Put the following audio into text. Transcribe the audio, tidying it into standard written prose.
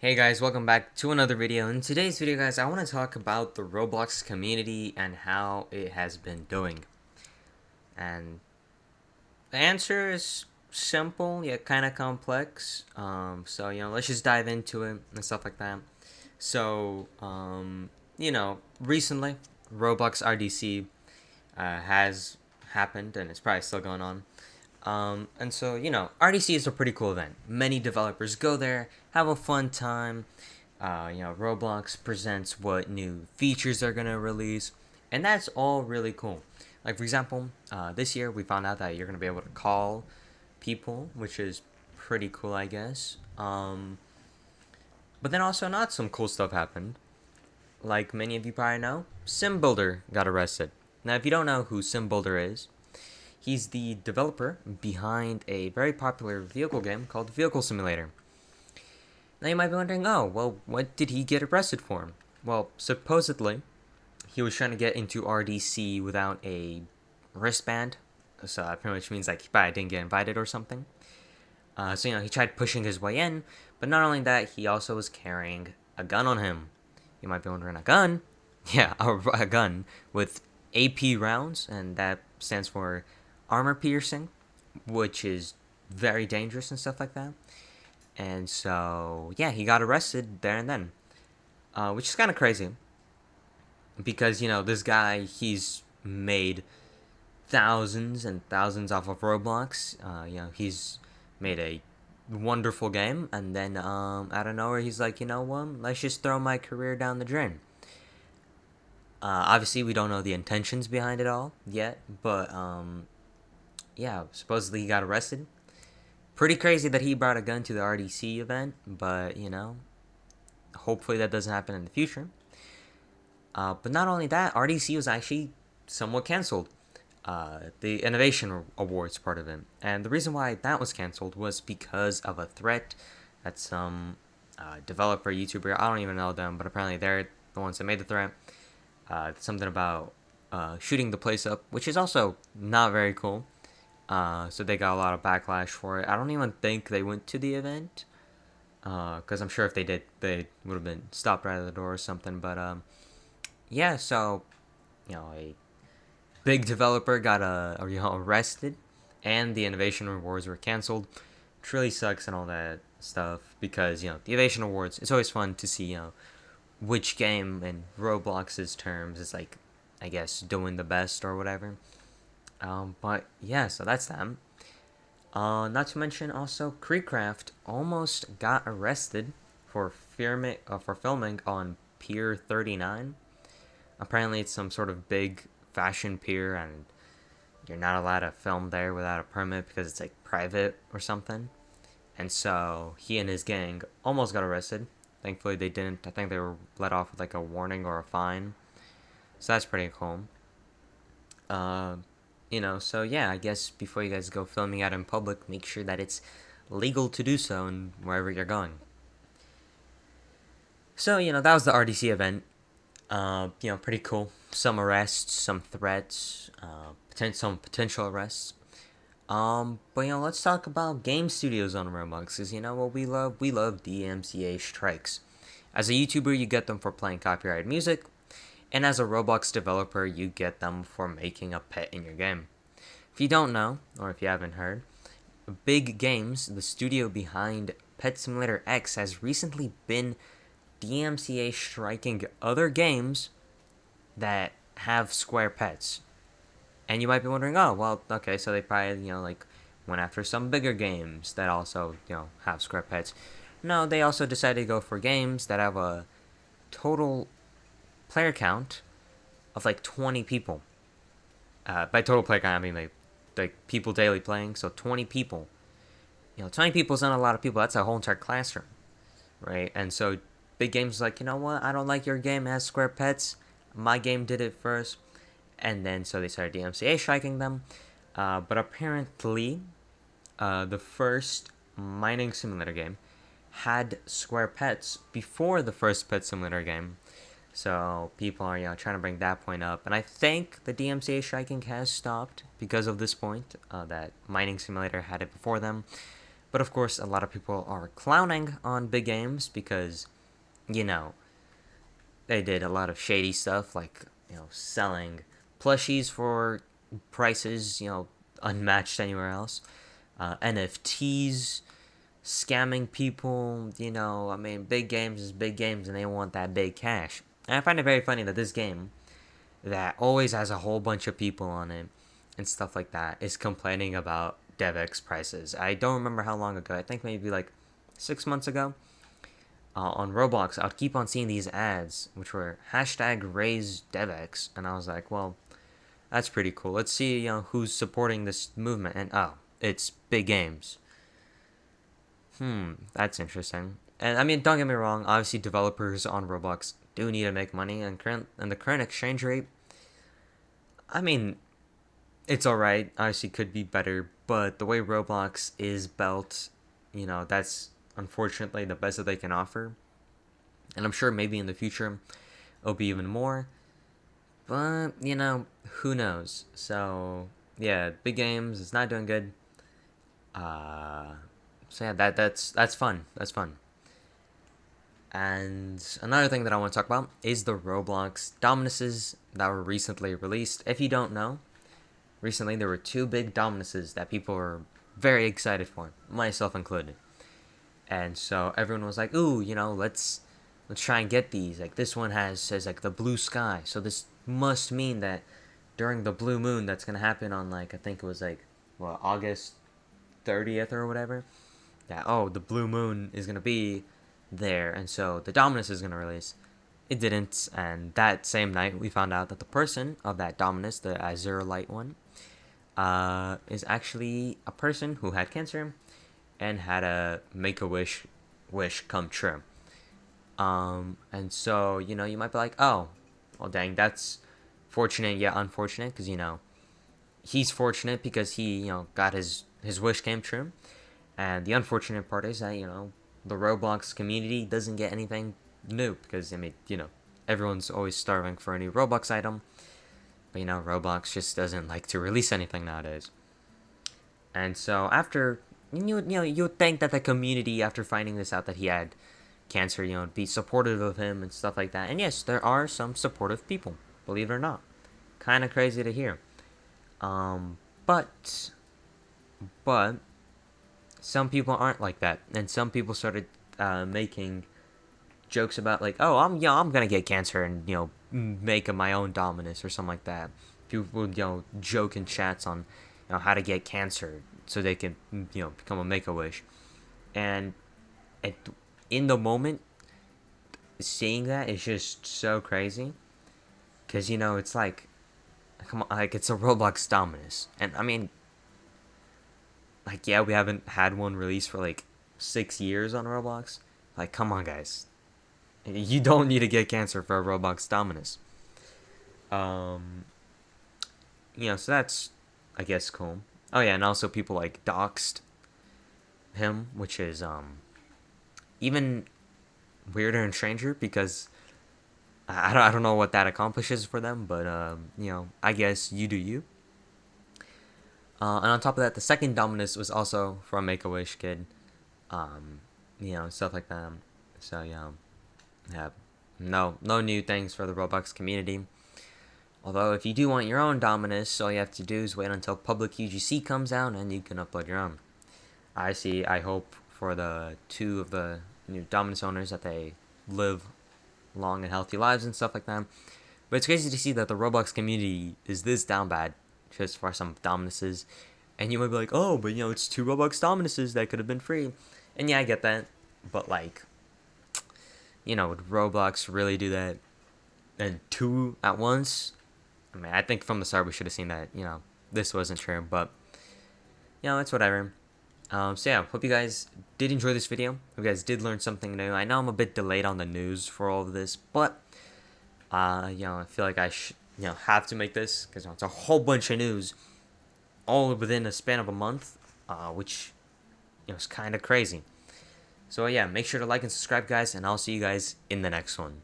Hey guys, welcome back to another video. In today's video, guys, I want to talk about the Roblox community and how it has been doing. And the answer is simple yet kind of complex. Let's just dive into it and stuff like that. Recently, Roblox RDC has happened and it's probably still going on. RDC is a pretty cool event. Many developers go there, have a fun time. Roblox presents what new features they're gonna release, and that's all really cool. Like for example, this year we found out that you're gonna be able to call people, which is pretty cool, I guess. But then also not some cool stuff happened. Like many of you probably know, SimBuilder got arrested. Now, if you don't know who SimBuilder is, he's the developer behind a very popular vehicle game called Vehicle Simulator. Now you might be wondering, oh, well, what did he get arrested for? Well, supposedly, he was trying to get into RDC without a wristband. So that pretty much means like he probably didn't get invited or something. He tried pushing his way in, but not only that, he also was carrying a gun on him. You might be wondering, a gun? Yeah, a gun with AP rounds, and that stands for armor piercing, which is very dangerous and stuff like that. And so, yeah, he got arrested there and then, which is kind of crazy because, this guy, he's made thousands and thousands off of Roblox. He's made a wonderful game, and then out of nowhere, he's like, you know what, let's just throw my career down the drain. Obviously, we don't know the intentions behind it all yet, but yeah, supposedly he got arrested. Pretty crazy that he brought a gun to the RDC event, but hopefully that doesn't happen in the future. But not only that, RDC was actually somewhat canceled. The Innovation Awards part of it. And the reason why that was canceled was because of a threat that some developer, YouTuber, I don't even know them, but apparently they're the ones that made the threat. Something about shooting the place up, which is also not very cool. So they got a lot of backlash for it. I don't even think they went to the event, because I'm sure if they did, they would have been stopped right at the door or something. But yeah, so a big developer got arrested, and the Innovation Awards were canceled, which really sucks and all that stuff because the Innovation Awards. It's always fun to see which game in Roblox's terms is like, I guess, doing the best or whatever. But yeah, so that's them. Not to mention also, Creekcraft almost got arrested for filming on Pier 39. Apparently, it's some sort of big fashion pier, and you're not allowed to film there without a permit because it's like private or something. And so he and his gang almost got arrested. Thankfully, they didn't. I think they were let off with like a warning or a fine. So that's pretty cool. So yeah, I guess before you guys go filming out in public, make sure that it's legal to do so and wherever you're going. So, that was the RDC event. Pretty cool. Some arrests, some threats, some potential arrests. Let's talk about game studios on Roblox, because what we love? We love DMCA strikes. As a YouTuber, you get them for playing copyrighted music, and as a Roblox developer, you get them for making a pet in your game. If you don't know, or if you haven't heard, BIGGames, the studio behind Pet Simulator X, has recently been DMCA striking other games that have square pets. And you might be wondering, oh, well, okay, so they probably, went after some bigger games that also, have square pets. No, they also decided to go for games that have a total player count of like 20 people. By total player count, I mean like people daily playing, so 20 people. 20 people is not a lot of people. That's a whole entire classroom, right? And so BIGGames like, you know what? I don't like your game. It has square pets. My game did it first, and then so they started DMCA striking them. But apparently, the first mining simulator game had square pets before the first Pet Simulator game. So people are trying to bring that point up, and I think the DMCA striking has stopped because of this point that Mining Simulator had it before them. But of course, a lot of people are clowning on BIGGames because, you know, they did a lot of shady stuff, like, selling plushies for prices, unmatched anywhere else. NFTs, scamming people, I mean, BIGGames is BIGGames and they want that big cash. And I find it very funny that this game, that always has a whole bunch of people on it and stuff like that, is complaining about DevX prices. I don't remember how long ago, I think maybe like 6 months ago, on Roblox, I would keep on seeing these ads, which were hashtag raise DevX, and I was like, well, that's pretty cool. Let's see, who's supporting this movement, and oh, it's BIGGames. That's interesting. And I mean, don't get me wrong. Obviously, developers on Roblox do need to make money, and the current exchange rate, I mean, it's all right. Obviously, could be better, but the way Roblox is built, that's unfortunately the best that they can offer. And I'm sure maybe in the future it'll be even more. But who knows? So yeah, BIGGames is not doing good. Uh, so yeah, that's fun. That's fun. And another thing that I want to talk about is the Roblox Dominuses that were recently released. If you don't know, recently there were two big Dominuses that people were very excited for, myself included. And so everyone was like, "Ooh, let's try and get these. Like this one says like the blue sky, so this must mean that during the blue moon that's gonna happen on like I think it was like August 30th or whatever. That the blue moon is gonna be there, and so the Dominus is gonna release. It didn't, and that same night we found out that the person of that Dominus, the Azure Light one, is actually a person who had cancer and had a wish come true. And so you might be like, oh, well, dang, that's fortunate yet unfortunate, because he's fortunate because he got his wish came true, and the unfortunate part is that the Roblox community doesn't get anything new because I mean everyone's always starving for a new Roblox item, but Roblox just doesn't like to release anything nowadays. And so after you would think that the community, after finding this out that he had cancer, would be supportive of him and stuff like that. And yes, there are some supportive people, believe it or not. Kind of crazy to hear. But some people aren't like that, and some people started making jokes about like, oh, I'm gonna get cancer and make my own Dominus or something like that. People would joke in chats on how to get cancer so they can become a MakeAWish, and it, in the moment, seeing that is just so crazy, because it's like, come on, like it's a Roblox Dominus, and I mean, like, yeah, we haven't had one released for like 6 years on Roblox. Like, come on, guys, you don't need to get cancer for a Roblox Dominus. So that's, I guess, cool. Oh yeah, and also people like doxed him, which is even weirder and stranger because I don't know what that accomplishes for them, but I guess you do you. And on top of that, the second Dominus was also from MakeAWish kid, stuff like that. So yeah, no new things for the Roblox community. Although if you do want your own Dominus, all you have to do is wait until public UGC comes out and you can upload your own. I hope for the two of the new Dominus owners that they live long and healthy lives and stuff like that. But it's crazy to see that the Roblox community is this down bad just for some Dominuses. And you might be like, oh, but it's two Roblox Dominuses that could have been free. And yeah, I get that. But like, would Roblox really do that? And two at once? I mean, I think from the start we should have seen that, this wasn't true. But, it's whatever. So yeah, hope you guys did enjoy this video. Hope you guys did learn something new. I know I'm a bit delayed on the news for all of this, but I feel like I have to make this because it's a whole bunch of news all within a span of a month, which is kind of crazy. So yeah, make sure to like and subscribe, guys, and I'll see you guys in the next one.